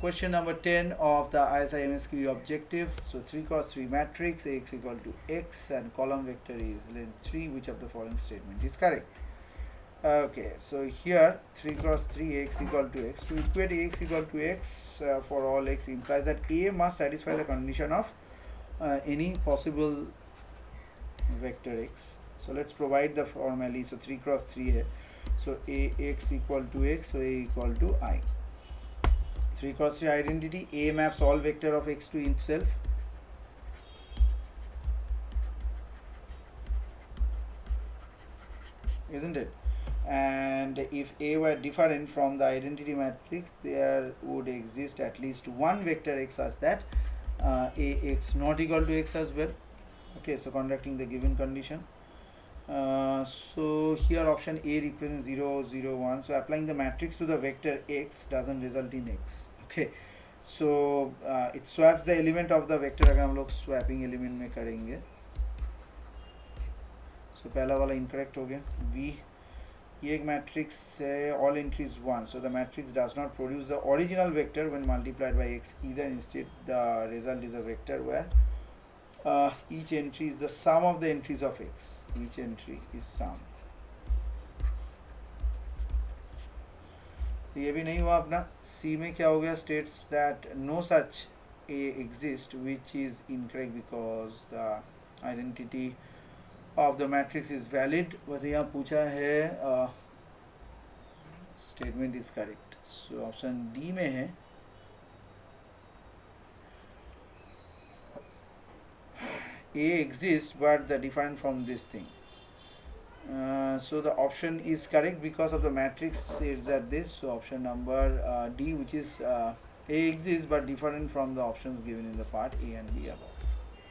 question number 10 of the ISI MSQE objective. So 3 cross 3 matrix, Ax equal to x and column vector is length 3. Which of the following statement is correct? Okay, so here 3 cross 3 x equal to x. To equate x equal to x for all x implies that A must satisfy the condition of any possible vector x. So let's provide the formally. So 3 cross 3 so Ax equal to x, so A equal to I. 3 cross 3 identity, A maps all vector of x to itself. Isn't it? And if A were different from the identity matrix, there would exist at least one vector x such that Ax not equal to x as well. Okay, so conducting the given condition. So here option A represents 0, 0, 1. So applying the matrix to the vector x doesn't result in x. Okay, so it swaps the element of the vector. अगर हम लोग swapping element में करेंगे, so पहला वाला incorrect हो गया. B ये एक matrix है, all entries 1. So the matrix does not produce the original vector when multiplied by x either. Instead, the result is a vector where each entry is the sum of the entries of x. Each entry is sum. ये भी नहीं हुआ अपना. C में क्या हो गया? States that no such A exists, which is incorrect because the identity of the matrix is valid. बस यहाँ पूछा है statement is correct. So option D में है A exists but the different from this thing. So the option is correct because of the matrix is at this. So option number D, which is A exists but different from the options given in the part A and B above.